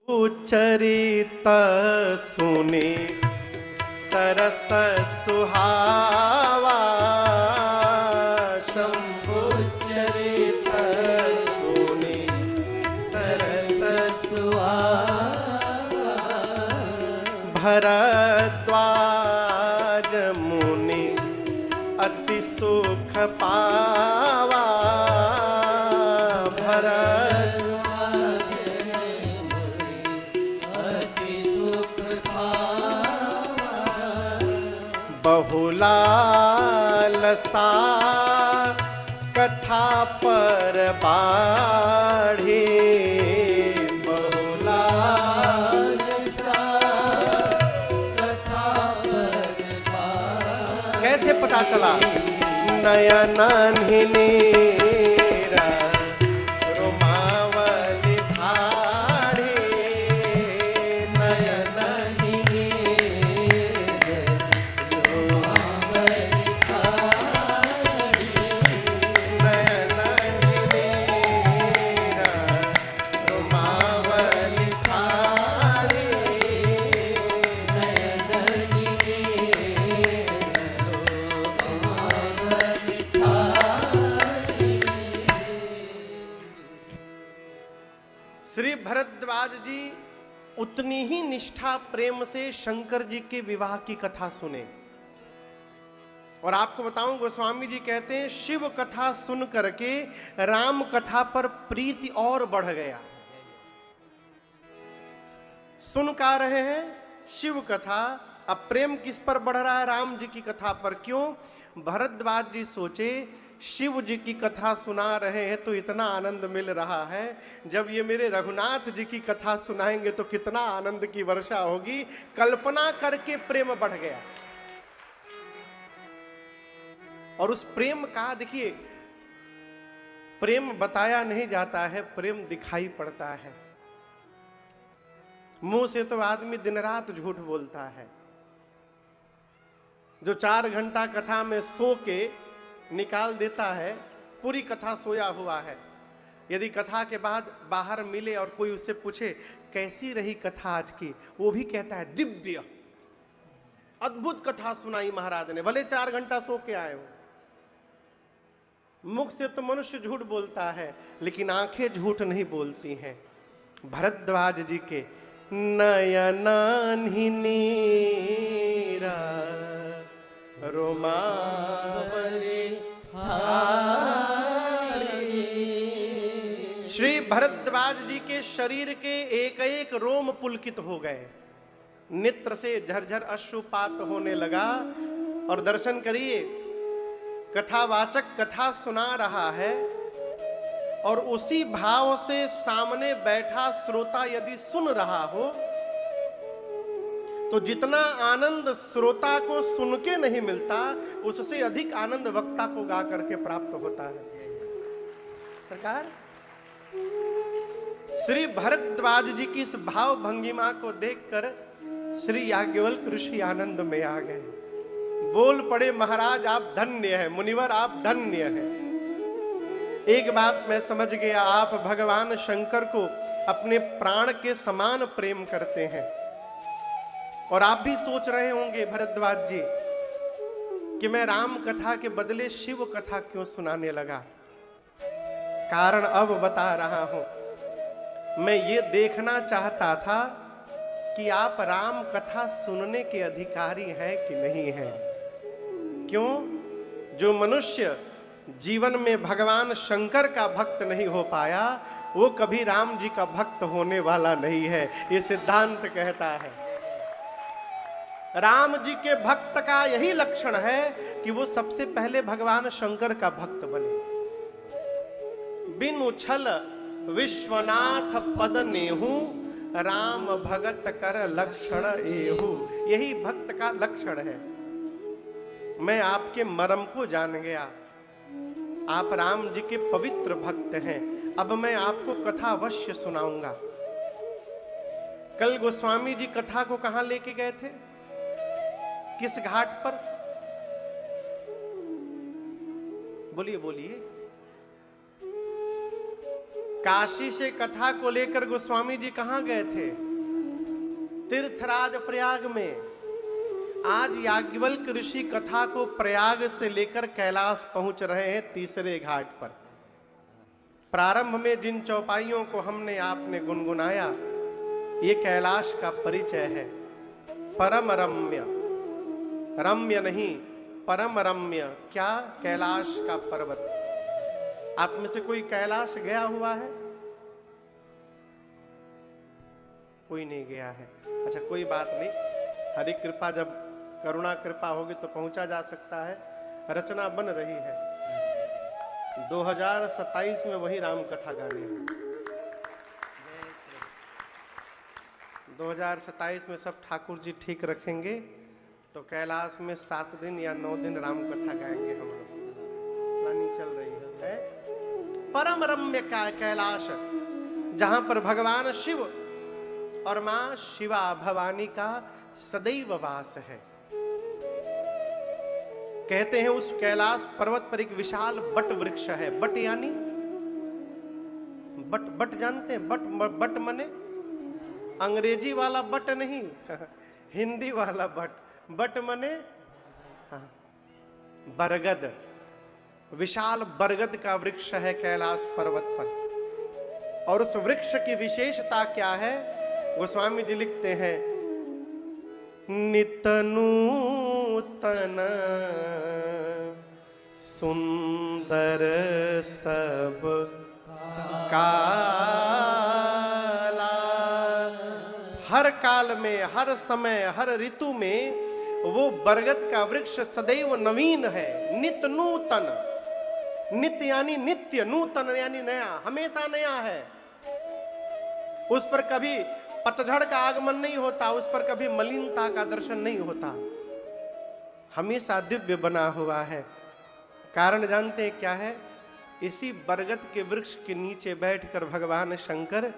चरित सुने सरस सुहावा, शंभु चरित सुने सरस सुहावा, भरद्वाज मुनि अति सुख पावा, बहुलालसा कथा पर बाढ़े, बहुलालसा कथा पर बाढ़े। कैसे पता चला? नयन नीरा रोमावली भाड़े, नयन श्री भरद्वाज जी उतनी ही निष्ठा प्रेम से शंकर जी के विवाह की कथा सुने। और आपको बताऊं, गोस्वामी जी कहते हैं शिव कथा सुन करके राम कथा पर प्रीति और बढ़ गया। सुन का रहे हैं शिव कथा, अब प्रेम किस पर बढ़ रहा है? राम जी की कथा पर। क्यों? भरद्वाज जी सोचे शिव जी की कथा सुना रहे हैं तो इतना आनंद मिल रहा है, जब ये मेरे रघुनाथ जी की कथा सुनाएंगे तो कितना आनंद की वर्षा होगी। कल्पना करके प्रेम बढ़ गया। और उस प्रेम का देखिए, प्रेम बताया नहीं जाता है, प्रेम दिखाई पड़ता है। मुंह से तो आदमी दिन रात झूठ बोलता है। जो 4 घंटा कथा में सो के निकाल देता है, पूरी कथा सोया हुआ है। यदि कथा के बाद बाहर मिले और कोई उससे पूछे कैसी रही कथा आज की, वो भी कहता है दिव्य, अद्भुत कथा सुनाई महाराज ने, भले 4 घंटा सो के आए हो। मुख से तो मनुष्य झूठ बोलता है, लेकिन आंखें झूठ नहीं बोलती हैं। भरद्वाज जी के नयनान्हि नीरा रोमावली भाड़े। श्री भरद्वाज जी के शरीर के एक एक रोम पुलकित हो गए, नेत्र से झरझर अश्रुपात होने लगा। और दर्शन करिए, कथावाचक कथा सुना रहा है और उसी भाव से सामने बैठा श्रोता यदि सुन रहा हो तो जितना आनंद श्रोता को सुन के नहीं मिलता, उससे अधिक आनंद वक्ता को गा करके प्राप्त होता है। सरकार, श्री भरद्वाज जी की इस भाव भंगिमा को देखकर श्री याज्ञवल्क्य ऋषि आनंद में आ गए। बोल पड़े, महाराज आप धन्य हैं, मुनिवर आप धन्य हैं। एक बात मैं समझ गया, आप भगवान शंकर को अपने प्राण के समान प्रेम करते हैं। और आप भी सोच रहे होंगे भरद्वाज जी कि मैं राम कथा के बदले शिव कथा क्यों सुनाने लगा। कारण अब बता रहा हूं। मैं ये देखना चाहता था कि आप राम कथा सुनने के अधिकारी हैं कि नहीं हैं। क्यों? जो मनुष्य जीवन में भगवान शंकर का भक्त नहीं हो पाया, वो कभी राम जी का भक्त होने वाला नहीं है। ये सिद्धांत कहता है। राम जी के भक्त का यही लक्षण है कि वो सबसे पहले भगवान शंकर का भक्त बने। बिनु छल विश्वनाथ पद नेहू, राम भगत कर लक्षण एहू। यही भक्त का लक्षण है। मैं आपके मर्म को जान गया, आप राम जी के पवित्र भक्त हैं। अब मैं आपको कथा अवश्य सुनाऊंगा। कल गोस्वामी जी कथा को कहां लेके गए थे? किस घाट पर? बोलिए बोलिए। काशी से कथा को लेकर गोस्वामी जी कहां गए थे? तीर्थराज प्रयाग में। आज याज्ञवल्क्य ऋषि कथा को प्रयाग से लेकर कैलाश पहुंच रहे हैं तीसरे घाट पर। प्रारंभ में जिन चौपाइयों को हमने आपने गुनगुनाया, ये कैलाश का परिचय है। परम रम्य, रम्य नहीं परम रम्य। क्या? कैलाश का पर्वत। आप में से कोई कैलाश गया हुआ है? कोई नहीं गया है। अच्छा, कोई बात नहीं, हरि कृपा, जब करुणा कृपा होगी तो पहुंचा जा सकता है। रचना बन रही है, 2027 में वही राम कथा गाने हैं। 2027 में सब ठाकुर जी ठीक रखेंगे तो कैलाश में 7 दिन या 9 दिन राम कथा गाएंगे हम लोग। प्लानिंग चल रही है। परम रम्य का कैलाश, जहां पर भगवान शिव और मां शिवा भवानी का सदैव वास है। कहते हैं उस कैलाश पर्वत पर एक विशाल बट वृक्ष है। बट यानी बट, बट जानते हैं? बट, बट मने अंग्रेजी वाला बट नहीं, हिंदी वाला बट। बट मने बरगद। विशाल बरगद का वृक्ष है कैलाश पर्वत पर। और उस वृक्ष की विशेषता क्या है? गोस्वामी जी लिखते हैं, नित नूतन सुंदर सब काला। हर काल में, हर समय, हर ऋतु में वो बरगद का वृक्ष सदैव नवीन है। नित नूतन, नित्य यानी नित्य, नूतन यानी नया, हमेशा नया है। उस पर कभी पतझड़ का आगमन नहीं होता, उस पर कभी मलिनता का दर्शन नहीं होता, हमेशा दिव्य बना हुआ है। कारण जानते हैं क्या है? इसी बरगद के वृक्ष के नीचे बैठकर भगवान शंकर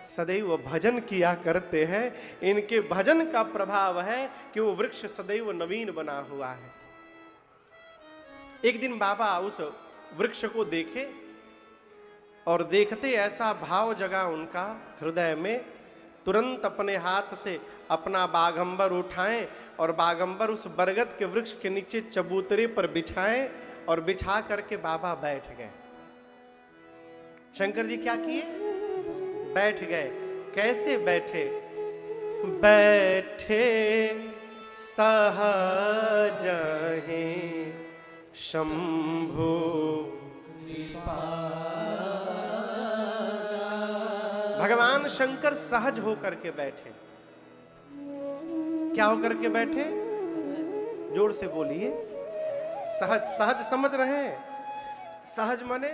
सदैव भजन किया करते हैं। इनके भजन का प्रभाव है कि वो वृक्ष सदैव नवीन बना हुआ है। एक दिन बाबा उस वृक्ष को देखे और देखते ऐसा भाव जगा उनका हृदय में, तुरंत अपने हाथ से अपना बागंबर उठाएं और बागंबर उस बरगद के वृक्ष के नीचे चबूतरे पर बिछाएं और बिछा करके बाबा बैठ गए। शंकर जी क्या किए? बैठ गए। कैसे बैठे? बैठे सहज शंभु भगवान शंकर सहज होकर के बैठे। क्या होकर के बैठे? जोर से बोलिए। सहज, सहज समझ रहे हैं? सहज माने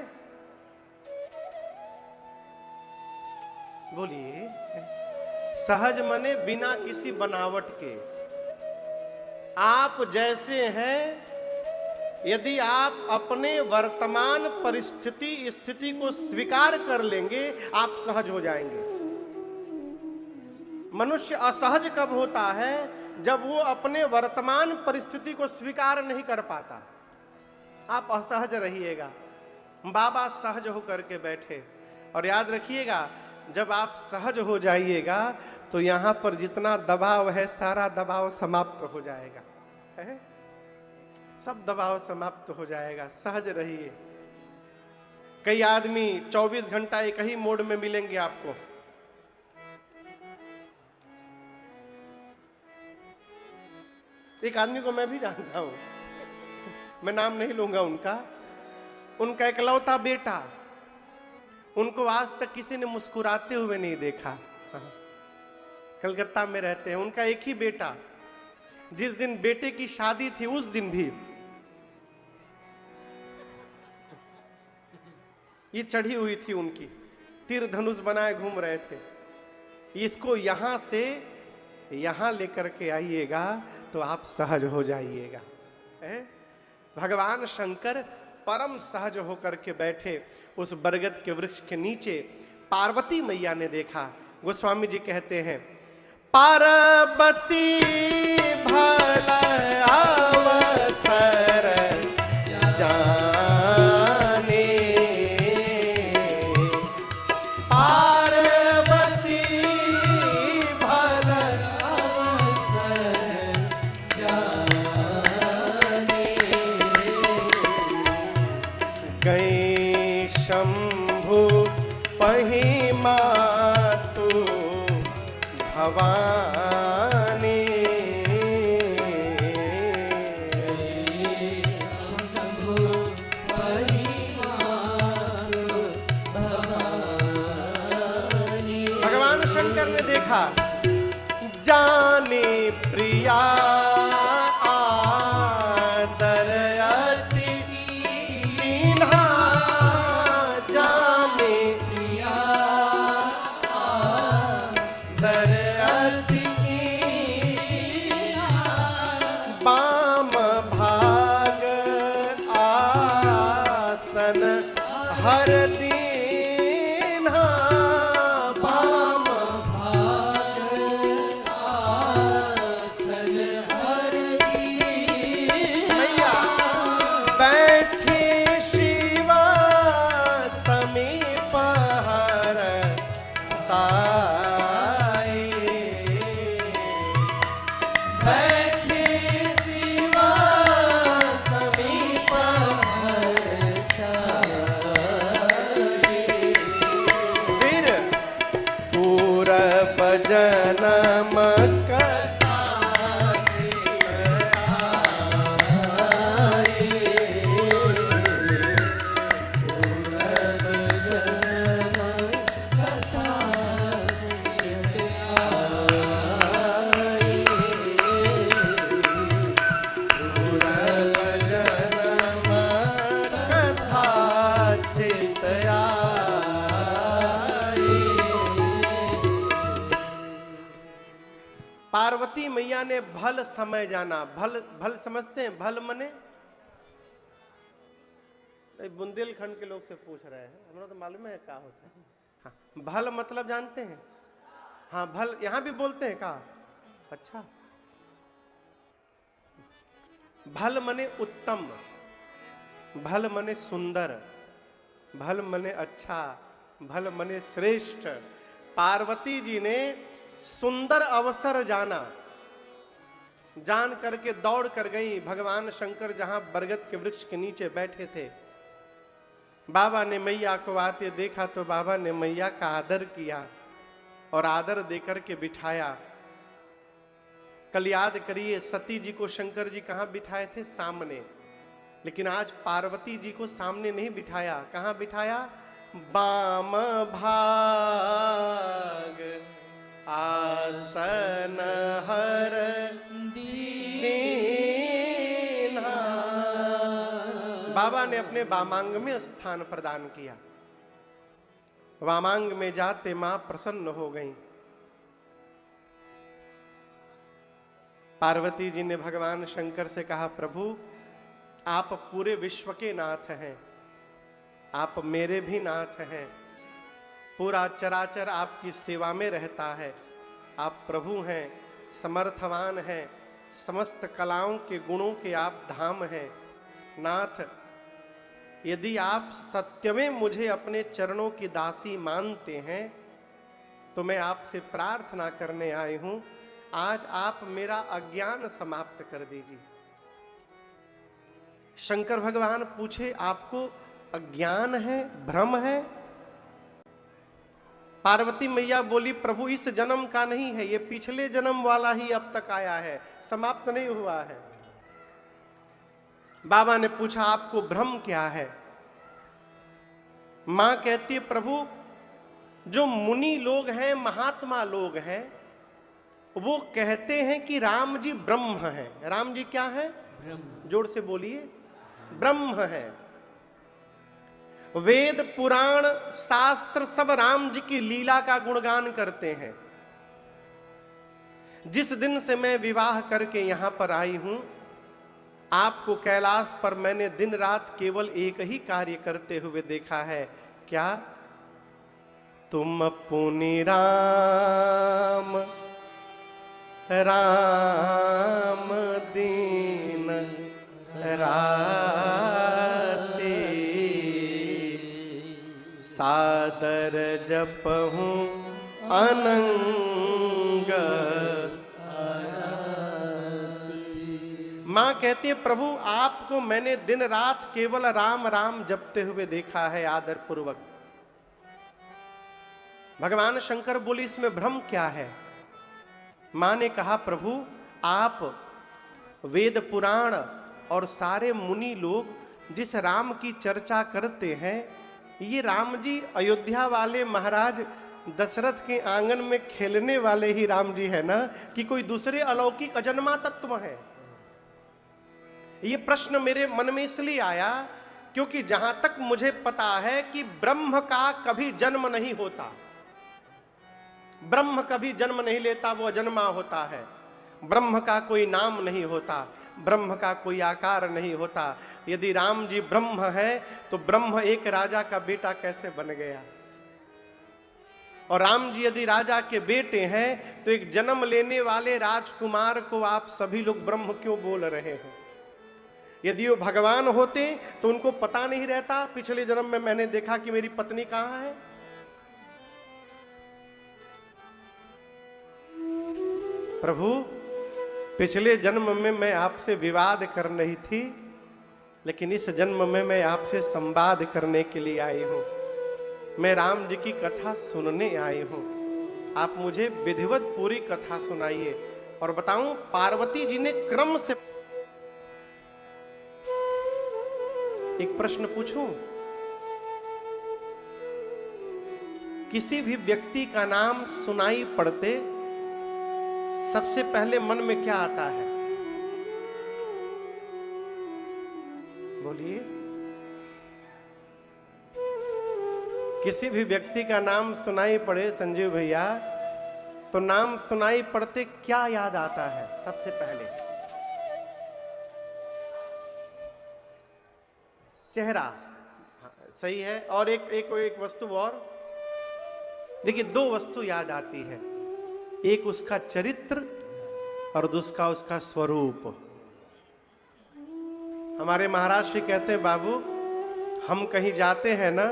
बोलिए। सहज माने बिना किसी बनावट के। आप जैसे हैं, यदि आप अपने वर्तमान परिस्थिति स्थिति को स्वीकार कर लेंगे, आप सहज हो जाएंगे। मनुष्य असहज कब होता है? जब वो अपने वर्तमान परिस्थिति को स्वीकार नहीं कर पाता। आप असहज रहिएगा। बाबा सहज होकर के बैठे। और याद रखिएगा, जब आप सहज हो जाइएगा तो यहां पर जितना दबाव है, सारा दबाव समाप्त हो जाएगा। है? सब दबाव समाप्त हो जाएगा। सहज रहिए। कई आदमी 24 घंटा एक ही मोड में मिलेंगे आपको। एक आदमी को मैं भी जानता हूं, मैं नाम नहीं लूंगा उनका। उनका इकलौता बेटा, उनको आज तक किसी ने मुस्कुराते हुए नहीं देखा। कलकत्ता में रहते हैं। उनका एक ही बेटा। जिस दिन बेटे की शादी थी उस दिन भी ये चढ़ी हुई थी उनकी, तीर धनुष बनाए घूम रहे थे। इसको यहां से यहां लेकर के आइएगा तो आप सहज हो जाइएगा। भगवान शंकर परम सहज होकर के बैठे उस बरगद के वृक्ष के नीचे। पार्वती मैया ने देखा। गोस्वामी जी कहते हैं, पार्वती भला अवसर जाने भवानी। भगवान शंकर ने देखा, जाने प्रिया आदर अति दीन्हा, जाने प्रिया आदर अति दीन्हा, बाम भाग आसन हर दीन्हा, बाम भाग आसन हर दीन्हा। मैया बैठी शिवा समीप हर ताई, बैठी शिवा समीप हर ताई। फिर पूरब जन्म कथा चितराई, पूरब जन्म कथा चितराई, पूरब जन्म कथा चितराई। पार्वती मैया ने भल समय जाना। भल भल समझते हैं? भल मने बुंदेलखंड के लोग से पूछ रहे हैं, हमें तो मालूम है क्या होता है। हाँ, भल मतलब जानते हैं? हाँ, भल यहां भी बोलते हैं क्या? अच्छा, भल मने उत्तम, भल मने सुंदर, भल मने अच्छा, भल मने श्रेष्ठ। पार्वती जी ने सुंदर अवसर जाना, जान करके दौड़ कर गई। भगवान शंकर जहां बरगद के वृक्ष के नीचे बैठे थे, बाबा ने मैया को आते देखा तो बाबा ने मैया का आदर किया और आदर देकर के बिठाया। कल याद करिए, सती जी को शंकर जी कहां बिठाए थे? सामने। लेकिन आज पार्वती जी को सामने नहीं बिठाया। कहां बिठाया? बाम भाग आसन हर दीन्हा। बाबा ने अपने वामांग में स्थान प्रदान किया। वामांग में जाते मां प्रसन्न हो गईं। पार्वती जी ने भगवान शंकर से कहा, प्रभु आप पूरे विश्व के नाथ हैं, आप मेरे भी नाथ हैं, पूरा चराचर आपकी सेवा में रहता है। आप प्रभु हैं, समर्थवान हैं, समस्त कलाओं के गुणों के आप धाम हैं। नाथ, यदि आप सत्य में मुझे अपने चरणों की दासी मानते हैं तो मैं आपसे प्रार्थना करने आई हूं, आज आप मेरा अज्ञान समाप्त कर दीजिए। शंकर भगवान पूछे, आपको अज्ञान है, भ्रम है? पार्वती मैया बोली, प्रभु इस जन्म का नहीं है, ये पिछले जन्म वाला ही अब तक आया है, समाप्त नहीं हुआ है। बाबा ने पूछा, आपको भ्रम क्या है? मां कहती है, प्रभु जो मुनि लोग हैं, महात्मा लोग हैं, वो कहते हैं कि राम जी ब्रह्म हैं। राम जी क्या है? ब्रह्म। जोर से बोलिए, ब्रह्म है। वेद पुराण शास्त्र सब राम जी की लीला का गुणगान करते हैं। जिस दिन से मैं विवाह करके यहां पर आई हूं, आपको कैलाश पर मैंने दिन रात केवल एक ही कार्य करते हुए देखा है। क्या? तुम पुनि राम राम दीन राते, सादर जपहूं अनंग। मां कहती है, प्रभु आपको मैंने दिन रात केवल राम राम जपते हुए देखा है, आदर पूर्वक। भगवान शंकर बोले, इसमें भ्रम क्या है? मां ने कहा प्रभु आप वेद पुराण और सारे मुनि लोग जिस राम की चर्चा करते हैं, ये राम जी अयोध्या वाले महाराज दशरथ के आंगन में खेलने वाले ही राम जी है ना, कि कोई दूसरे अलौकिक अजन्मा तत्व है? ये प्रश्न मेरे मन में इसलिए आया क्योंकि जहां तक मुझे पता है कि ब्रह्म का कभी जन्म नहीं होता, ब्रह्म कभी जन्म नहीं लेता, वो अजन्मा होता है। ब्रह्म का कोई नाम नहीं होता, ब्रह्म का कोई आकार नहीं होता। यदि राम जी ब्रह्म है तो ब्रह्म एक राजा का बेटा कैसे बन गया? और राम जी यदि राजा के बेटे हैं तो एक जन्म लेने वाले राजकुमार को आप सभी लोग ब्रह्म क्यों बोल रहे हैं? यदि वो भगवान होते तो उनको पता नहीं रहता पिछले जन्म में मैंने देखा कि मेरी पत्नी कहां है? प्रभु पिछले जन्म में मैं आपसे विवाद कर रही थी, लेकिन इस जन्म में मैं आपसे संवाद करने के लिए आई हूं। मैं राम जी की कथा सुनने आई हूं। आप मुझे विधिवत पूरी कथा सुनाइए। और बताऊं, पार्वती जी ने क्रम से एक प्रश्न पूछूं, किसी भी व्यक्ति का नाम सुनाई पड़ते सबसे पहले मन में क्या आता है? बोलिए। किसी भी व्यक्ति का नाम सुनाई पड़े संजीव भैया, तो नाम सुनाई पड़ते क्या याद आता है सबसे पहले? चेहरा। हाँ, सही है। और एक वस्तु और देखिए, दो वस्तु याद आती है, एक उसका चरित्र और दूसरा उसका स्वरूप। हमारे महाराज श्री कहते हैं, बाबू हम कहीं जाते हैं ना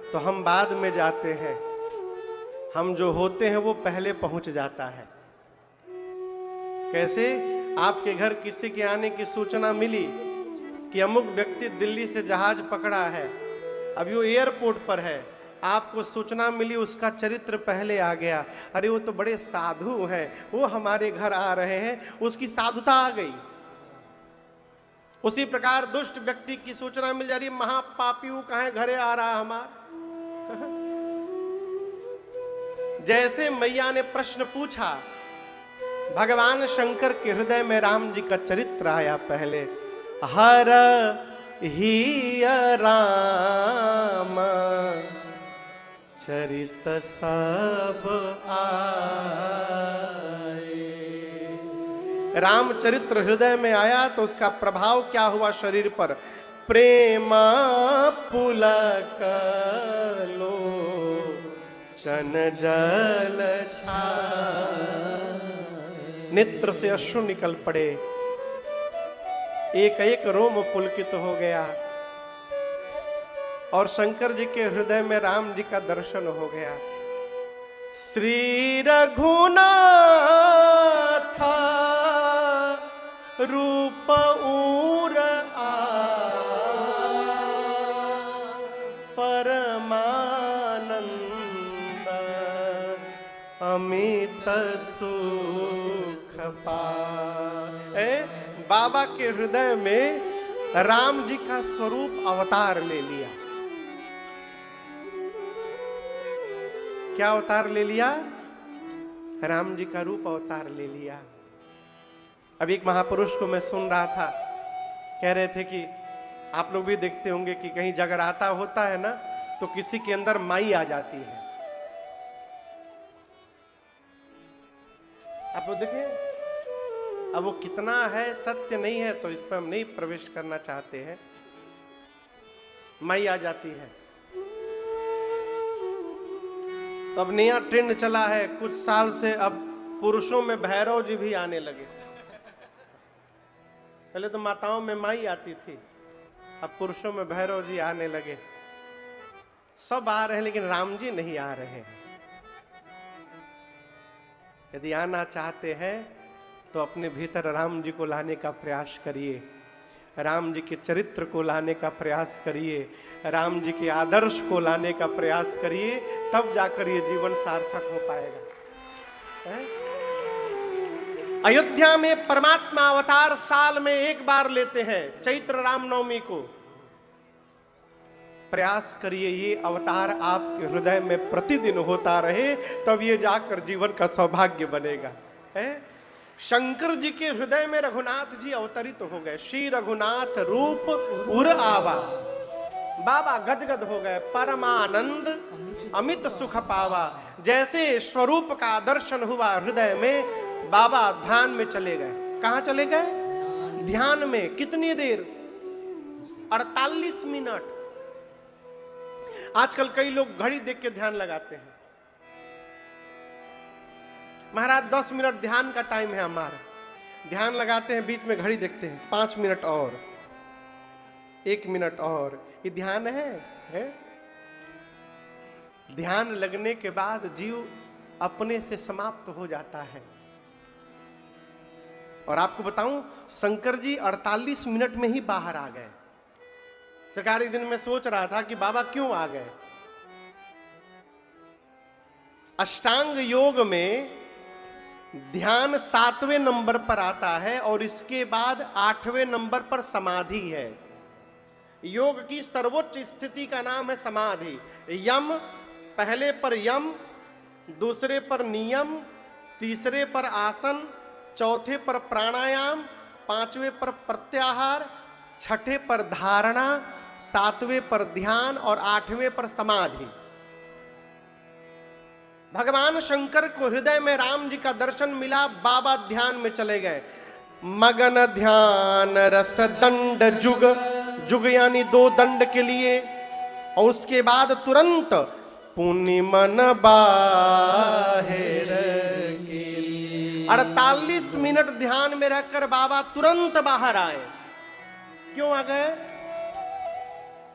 तो हम बाद में जाते हैं, हम जो होते हैं वो पहले पहुंच जाता है। कैसे? आपके घर किसी के आने की सूचना मिली कि अमुक व्यक्ति दिल्ली से जहाज पकड़ा है, अभी वो एयरपोर्ट पर है, आपको सूचना मिली, उसका चरित्र पहले आ गया, अरे वो तो बड़े साधु हैं, वो हमारे घर आ रहे हैं, उसकी साधुता आ गई। उसी प्रकार दुष्ट व्यक्ति की सूचना मिल जा रही, महापापी वो कहां घरे आ रहा है हमारा। जैसे मैया ने प्रश्न पूछा, भगवान शंकर के हृदय में राम जी का चरित्र आया पहले। हर ही राम चरित सब आए। राम चरित्र हृदय में आया तो उसका प्रभाव क्या हुआ शरीर पर? प्रेम पुलक लो चन जल नेत्र से अश्रु निकल पड़े, एक एक रोम पुलकित हो गया और शंकर जी के हृदय में राम जी का दर्शन हो गया। श्री रघुनाथ रूप ऊर परमानंद अमित सुख पाए। बाबा के हृदय में राम जी का स्वरूप अवतार ले लिया। क्या अवतार ले लिया? राम जी का रूप अवतार ले लिया। अब एक महापुरुष को मैं सुन रहा था, कह रहे थे कि आप लोग भी देखते होंगे कि कहीं जगराता होता है ना तो किसी के अंदर माई आ जाती है। आप लोग देखें, अब वो कितना है सत्य नहीं है तो इस पर हम नहीं प्रवेश करना चाहते हैं। माई आ जाती है। तो अब नया ट्रेंड चला है कुछ साल से, अब पुरुषों में भैरव जी भी आने लगे। पहले तो माताओं में माई आती थी, अब पुरुषों में भैरव जी आने लगे। सब आ रहे हैं लेकिन राम जी नहीं आ रहे हैं। यदि आना चाहते हैं तो अपने भीतर राम जी को लाने का प्रयास करिए, राम जी के चरित्र को लाने का प्रयास करिए, राम जी के आदर्श को लाने का प्रयास करिए, तब जाकर ये जीवन सार्थक हो पाएगा। अयोध्या में परमात्मा अवतार साल में एक बार लेते हैं, चैत्र रामनवमी को। प्रयास करिए ये अवतार आपके हृदय में प्रतिदिन होता रहे, तब ये जाकर जीवन का सौभाग्य बनेगा। है शंकर जी के हृदय में रघुनाथ जी अवतरित हो गए। श्री रघुनाथ रूप उर आवा, बाबा गदगद हो गए। परमानंद अमित सुख पावा। जैसे स्वरूप का दर्शन हुआ हृदय में, बाबा ध्यान में चले गए। कहां चले गए? ध्यान में। कितनी देर? 48 मिनट। आजकल कई लोग घड़ी देख के ध्यान लगाते हैं। महाराज 10 मिनट ध्यान का टाइम है हमारा, ध्यान लगाते हैं, बीच में घड़ी देखते हैं, 5 मिनट और, 1 मिनट और। ये ध्यान है? ध्यान लगने के बाद जीव अपने से समाप्त हो जाता है। और आपको बताऊं, शंकर जी 48 मिनट में ही बाहर आ गए। सरकारी दिन में सोच रहा था कि बाबा क्यों आ गए। अष्टांग योग में ध्यान 7वें नंबर पर आता है और इसके बाद 8वें नंबर पर समाधि है। योग की सर्वोच्च स्थिति का नाम है समाधि। यम, पहले पर यम, दूसरे पर नियम, तीसरे पर आसन, चौथे पर प्राणायाम, 5वें पर प्रत्याहार, 6ठे पर धारणा, 7वें पर ध्यान और 8वें पर समाधि। भगवान शंकर को हृदय में राम जी का दर्शन मिला, बाबा ध्यान में चले गए। मगन ध्यान रस दंड जुग, जुग यानी 2 दंड के लिए, और उसके बाद तुरंत पुनि मन बाहिर की। 48 मिनट ध्यान में रहकर बाबा तुरंत बाहर आए। क्यों आ गए?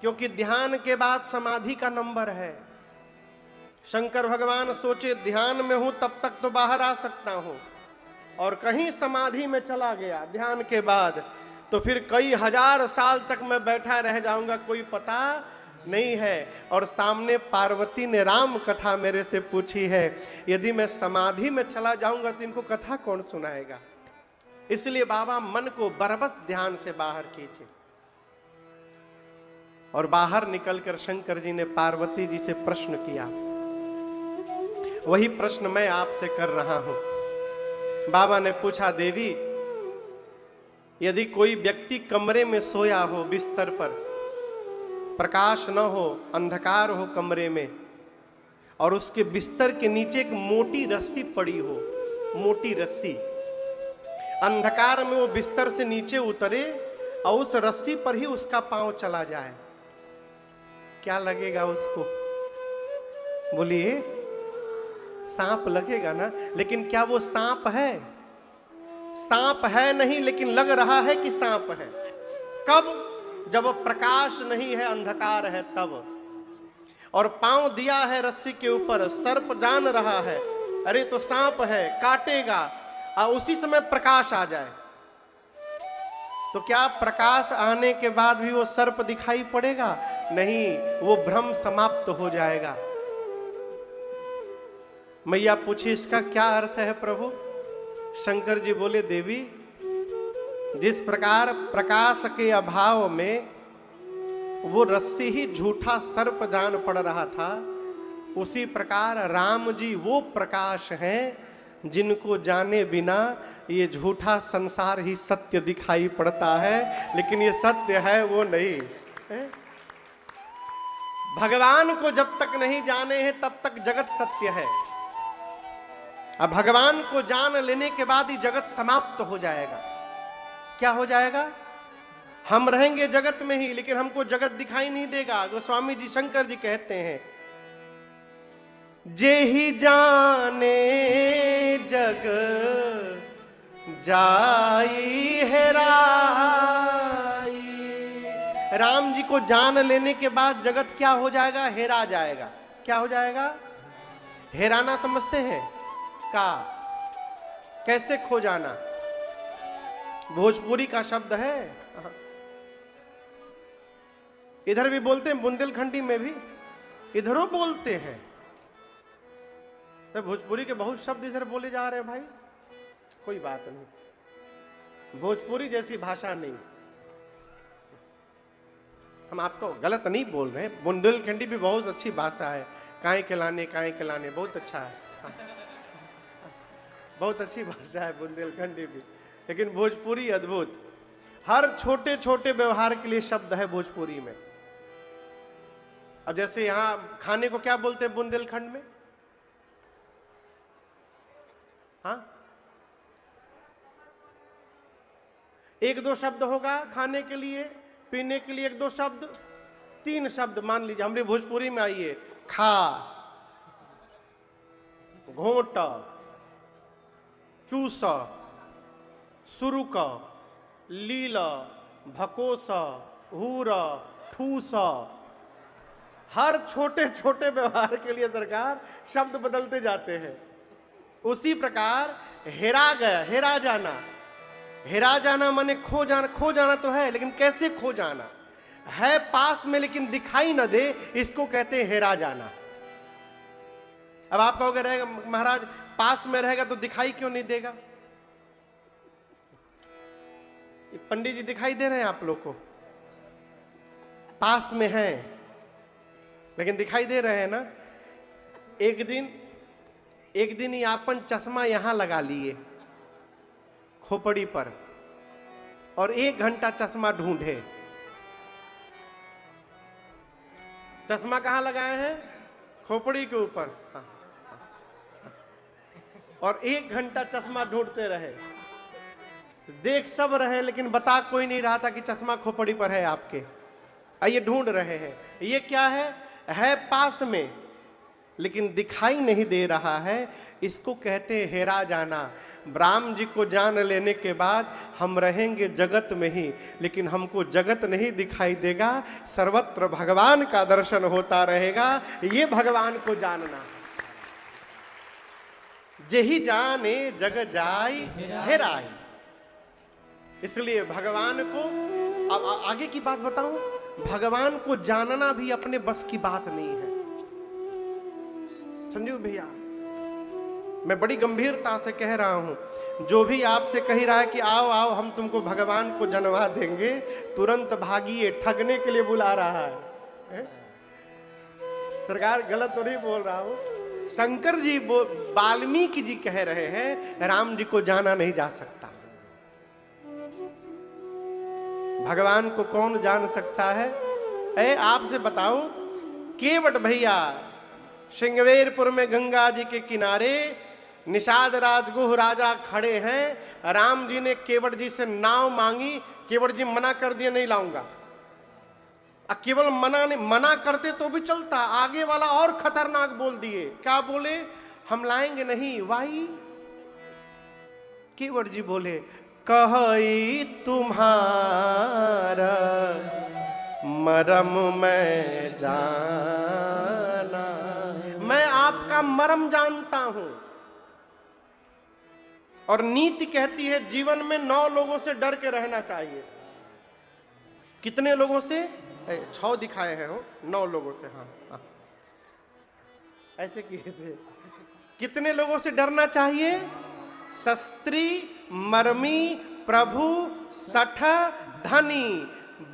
क्योंकि ध्यान के बाद समाधि का नंबर है। शंकर भगवान सोचे ध्यान में हूं तब तक तो बाहर आ सकता हूं, और कहीं समाधि में चला गया ध्यान के बाद, तो फिर कई हजार साल तक मैं बैठा रह जाऊंगा, कोई पता नहीं है। और सामने पार्वती ने राम कथा मेरे से पूछी है, यदि मैं समाधि में चला जाऊंगा तो इनको कथा कौन सुनाएगा। इसलिए बाबा मन को बरबस ध्यान से बाहर खींचे। और बाहर निकलकर शंकर जी ने पार्वती जी से प्रश्न किया। वही प्रश्न मैं आपसे कर रहा हूं। बाबा ने पूछा, देवी, यदि कोई व्यक्ति कमरे में सोया हो, बिस्तर पर प्रकाश न हो, अंधकार हो कमरे में, और उसके बिस्तर के नीचे एक मोटी रस्सी पड़ी हो, मोटी रस्सी, अंधकार में वो बिस्तर से नीचे उतरे और उस रस्सी पर ही उसका पांव चला जाए, क्या लगेगा उसको? बोलिए, सांप लगेगा ना। लेकिन क्या वो सांप है? सांप है नहीं, लेकिन लग रहा है कि सांप है। कब? जब प्रकाश नहीं है, अंधकार है तब। और पांव दिया है रस्सी के ऊपर, सर्प जान रहा है अरे तो सांप है, काटेगा, और उसी समय प्रकाश आ जाए, तो क्या प्रकाश आने के बाद भी वो सर्प दिखाई पड़ेगा? नहीं, वो भ्रम समाप्त हो जाएगा। मैया पूछी, इसका क्या अर्थ है प्रभु? शंकर जी बोले, देवी, जिस प्रकार प्रकाश के अभाव में वो रस्सी ही झूठा सर्प जान पड़ रहा था, उसी प्रकार राम जी वो प्रकाश हैं जिनको जाने बिना ये झूठा संसार ही सत्य दिखाई पड़ता है, लेकिन ये सत्य है वो नहीं है। भगवान को जब तक नहीं जाने हैं तब तक जगत सत्य है। अब भगवान को जान लेने के बाद ही जगत समाप्त हो जाएगा। क्या हो जाएगा? हम रहेंगे जगत में ही, लेकिन हमको जगत दिखाई नहीं देगा। गोस्वामी जी शंकर जी कहते हैं, जे ही जाने जग जाई हेराई। राम जी को जान लेने के बाद जगत क्या हो जाएगा? हेरा जाएगा। क्या हो जाएगा? हेराना समझते हैं का? कैसे खो जाना? भोजपुरी का शब्द है, इधर भी बोलते हैं, बुंदेलखंडी में भी इधरों बोलते हैं। तो भोजपुरी के बहुत शब्द इधर बोले जा रहे हैं भाई। कोई बात नहीं, भोजपुरी जैसी भाषा नहीं। हम आपको गलत नहीं बोल रहे, बुंदेलखंडी भी बहुत अच्छी भाषा है। काहे के लाने बहुत अच्छा है, बहुत अच्छी भाषा है बुंदेलखंडी भी, लेकिन भोजपुरी अद्भुत। हर छोटे छोटे व्यवहार के लिए शब्द है भोजपुरी में। अब जैसे यहां खाने को क्या बोलते हैं बुंदेलखंड में? हाँ, एक दो शब्द होगा खाने के लिए, पीने के लिए एक दो शब्द, तीन शब्द मान लीजिए हमारे भोजपुरी में आइए। खा, घोट, चूस, सुरुक, लील, भकोस, हूर, ठूस। हर छोटे छोटे व्यवहार के लिए सरकार शब्द बदलते जाते हैं। उसी प्रकार हेरा गया, हेरा जाना, हेरा जाना माने खो जाना। खो जाना तो है, लेकिन कैसे खो जाना? है पास में लेकिन दिखाई न दे, इसको कहते हैं हेरा जाना। अब आप कहोगे रहेगा महाराज पास में रहेगा तो दिखाई क्यों नहीं देगा? पंडित जी दिखाई दे रहे हैं आप लोग को, पास में हैं लेकिन दिखाई दे रहे हैं ना। एक दिन ही आपन चश्मा यहां लगा लिए खोपड़ी पर, और 1 घंटा चश्मा ढूंढे। चश्मा कहां लगाए हैं? खोपड़ी के ऊपर। हाँ। और 1 घंटा चश्मा ढूंढते रहे, देख सब रहे लेकिन बता कोई नहीं रहा था कि चश्मा खोपड़ी पर है आपके। आइए ढूंढ रहे हैं, ये क्या है पास में लेकिन दिखाई नहीं दे रहा है, इसको कहते हैं हेरा जाना। राम जी को जान लेने के बाद हम रहेंगे जगत में ही, लेकिन हमको जगत नहीं दिखाई देगा, सर्वत्र भगवान का दर्शन होता रहेगा। ये भगवान को जानना। जेहि जाने जग जाय हेराय। इसलिए भगवान को, अब आगे की बात बताऊं, भगवान को जानना भी अपने बस की बात नहीं है। संजीव भैया, मैं बड़ी गंभीरता से कह रहा हूं, जो भी आपसे कह रहा है कि आओ आओ हम तुमको भगवान को जनवा देंगे, तुरंत भागिए, ठगने के लिए बुला रहा है। सरकार गलत तो नहीं बोल रहा हूं। शंकर जी, वाल्मीकि जी कह रहे हैं राम जी को जाना नहीं जा सकता। भगवान को कौन जान सकता है? आपसे बताऊं, केवट भैया श्रृंगवेरपुर में गंगा जी के किनारे निषाद राजगुह राजा खड़े हैं। राम जी ने केवट जी से नाव मांगी, केवट जी मना कर दिए, नहीं लाऊंगा। केवल मना करते तो भी चलता, आगे वाला और खतरनाक बोल दिए। क्या बोले? हम लाएंगे नहीं। वाई केवट जी बोले, कहई तुम्हारा मरम मैं जाना, मैं आपका मरम जानता हूं। और नीति कहती है जीवन में 9 लोगों से डर के रहना चाहिए। कितने लोगों से? 6 दिखाए हैं हो, 9 लोगों से। हाँ, ऐसे किए थे। कितने लोगों से डरना चाहिए? शस्त्री, मर्मी, प्रभु, सठ, धनी,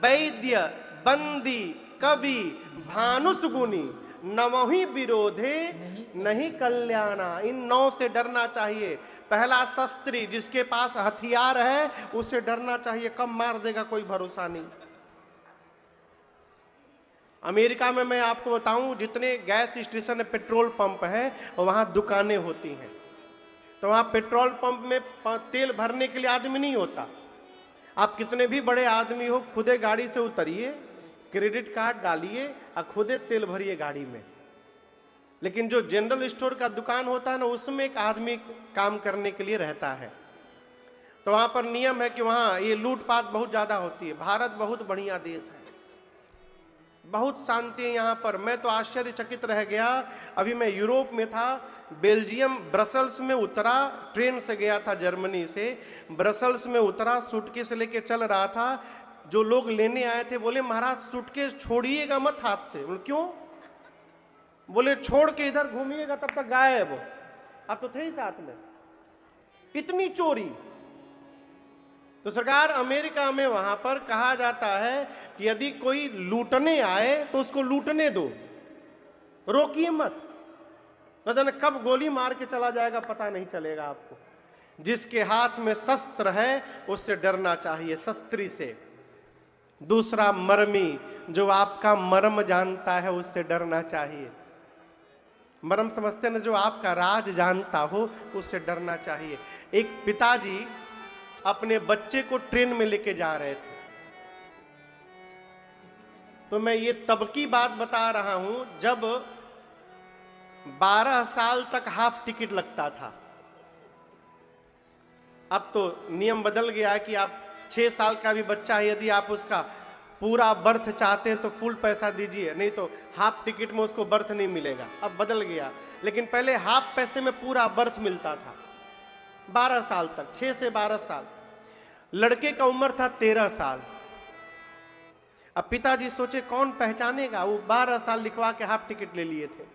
वैद्य, बंदी, कवि, भानुसगुनी, नवहि विरोधे नहीं कल्याणा। इन 9 से डरना चाहिए। पहला शस्त्री, जिसके पास हथियार है उससे डरना चाहिए, कब मार देगा कोई भरोसा नहीं। अमेरिका में मैं आपको बताऊं, जितने गैस स्टेशन है, पेट्रोल पंप है, वहां दुकानें होती हैं। तो वहां पेट्रोल पंप में तेल भरने के लिए आदमी नहीं होता। आप कितने भी बड़े आदमी हो, खुदे गाड़ी से उतरिए, क्रेडिट कार्ड डालिए और खुदे तेल भरिए गाड़ी में। लेकिन जो जनरल स्टोर का दुकान होता है ना, उसमें एक आदमी काम करने के लिए रहता है। तो वहां पर नियम है कि वहां ये लूटपाट बहुत ज्यादा होती है। भारत बहुत बढ़िया देश है, बहुत शांति है यहाँ पर। मैं तो आश्चर्यचकित रह गया। अभी मैं यूरोप में था, बेल्जियम ब्रसल्स में उतरा, ट्रेन से गया था जर्मनी से। ब्रसल्स में उतरा, सूटकेस लेके चल रहा था। जो लोग लेने आए थे बोले महाराज सूटकेस छोड़िएगा मत हाथ से। बोले क्यों? बोले छोड़ के इधर घूमिएगा तब तक गायब। आप तो थे ही साथ में। इतनी चोरी। तो सरकार अमेरिका में वहां पर कहा जाता है कि यदि कोई लूटने आए तो उसको लूटने दो, रोकिए मत, न जाने कब गोली मार के चला जाएगा पता नहीं चलेगा आपको। जिसके हाथ में शस्त्र है उससे डरना चाहिए, शस्त्री से। दूसरा मर्मी, जो आपका मर्म जानता है उससे डरना चाहिए। मर्म समझते ना, जो आपका राज जानता हो उससे डरना चाहिए। एक पिताजी अपने बच्चे को ट्रेन में लेके जा रहे थे, तो मैं ये तब की बात बता रहा हूं जब 12 साल तक हाफ टिकट लगता था। अब तो नियम बदल गया है कि आप 6 साल का भी बच्चा है, यदि आप उसका पूरा बर्थ चाहते हैं तो फुल पैसा दीजिए, नहीं तो हाफ टिकट में उसको बर्थ नहीं मिलेगा। अब बदल गया, लेकिन पहले हाफ पैसे में पूरा बर्थ मिलता था 12 साल तक, 6 से 12 साल। लड़के का उम्र था 13 साल। अब पिताजी सोचे कौन पहचानेगा, वो 12 साल लिखवा के हाफ टिकट ले लिए थे।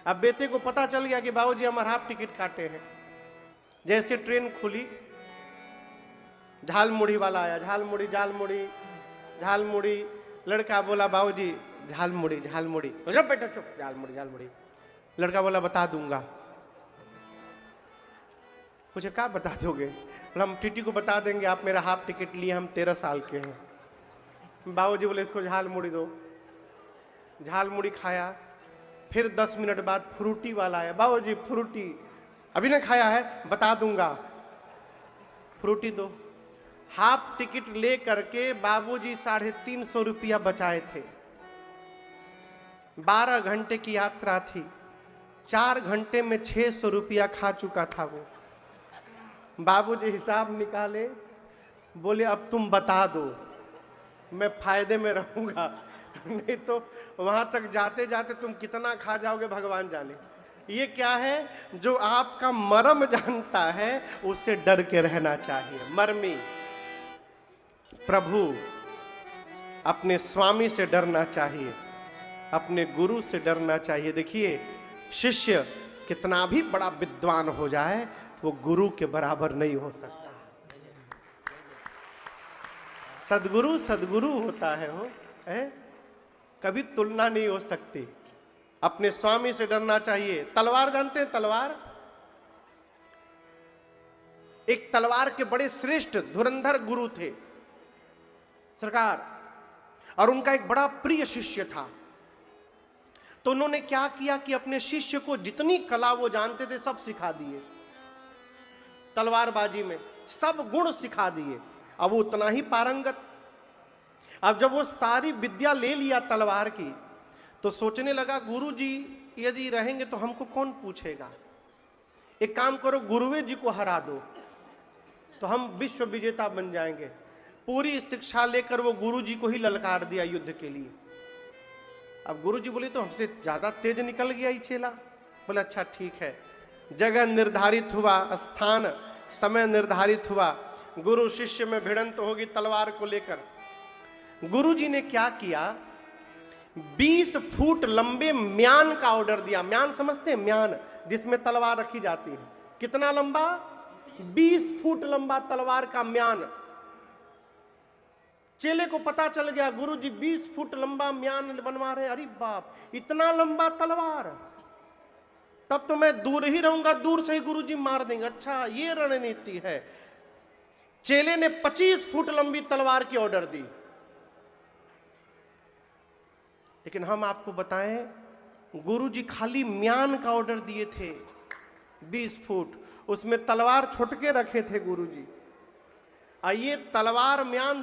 अब बेटे को पता चल गया कि बाबूजी हमारे हाफ टिकट काटे हैं। जैसे ट्रेन खुली, झालमुड़ी वाला आया, झालमुड़ी झालमुड़ी झालमुड़ी। लड़का बोला बाबूजी झालमुड़ी झालमुड़ी। बेटा चुप, झालमुड़ी झालमुड़ी। लड़का बोला बता दूंगा। मुझे क्या बता दोगे? बोला हम टीटी को बता देंगे आप मेरा हाफ टिकट लिए, हम 13 साल के हैं। बाबूजी बोले इसको झालमुड़ी दो। झालमुड़ी खाया। फिर 10 मिनट बाद फ्रूटी वाला आया, बाबूजी फ्रूटी अभी ना खाया है, बता दूंगा, फ्रूटी दो। हाफ टिकट ले करके बाबूजी 350 रुपया बचाए थे। 12 घंटे की यात्रा थी, 4 घंटे में 600 रुपया खा चुका था वो। बाबूजी हिसाब निकाले, बोले अब तुम बता दो, मैं फायदे में रहूंगा, नहीं तो वहां तक जाते जाते तुम कितना खा जाओगे भगवान जाने। ये क्या है? जो आपका मर्म जानता है उससे डर के रहना चाहिए। मर्मी प्रभु, अपने स्वामी से डरना चाहिए, अपने गुरु से डरना चाहिए। देखिए, शिष्य कितना भी बड़ा विद्वान हो जाए वो गुरु के बराबर नहीं हो सकता। सदगुरु सदगुरु होता है, कभी तुलना नहीं हो सकती। अपने स्वामी से डरना चाहिए। तलवार जानते हैं? तलवार, एक तलवार के बड़े श्रेष्ठ धुरंधर गुरु थे सरकार, और उनका एक बड़ा प्रिय शिष्य था। तो उन्होंने क्या किया कि अपने शिष्य को जितनी कला वो जानते थे सब सिखा दिए। तलवारबाजी में सब गुण सिखा दिए। अब वो उतना ही पारंगत। अब जब वो सारी विद्या ले लिया तलवार की, तो सोचने लगा गुरुजी यदि रहेंगे तो हमको कौन पूछेगा। एक काम करो, गुरुवे जी को हरा दो तो हम विश्व विजेता बन जाएंगे। पूरी शिक्षा लेकर वो गुरुजी को ही ललकार दिया युद्ध के लिए। अब गुरुजी बोले तो हमसे ज्यादा तेज निकल गया ये चेला। बोले अच्छा ठीक है। जगह निर्धारित हुआ, स्थान समय निर्धारित हुआ, गुरु शिष्य में भिड़ंत होगी तलवार को लेकर। गुरुजी ने क्या किया, 20 फुट लंबे म्यान का ऑर्डर दिया। म्यान समझते हैं? म्यान जिसमें तलवार रखी जाती है। कितना लंबा? 20 फुट लंबा तलवार का म्यान। चेले को पता चल गया गुरुजी 20 फुट लंबा म्यान बनवा रहे। अरे बाप, इतना लंबा तलवार, तब तो मैं दूर ही रहूंगा, दूर से ही गुरुजी मार देंगे। अच्छा ये रणनीति है। चेले ने 25 फुट लंबी तलवार की ऑर्डर दी। लेकिन हम आपको बताएं, गुरुजी खाली म्यान का ऑर्डर दिए थे 20 फुट, उसमें तलवार छुटके रखे थे गुरुजी। ये तलवार म्यान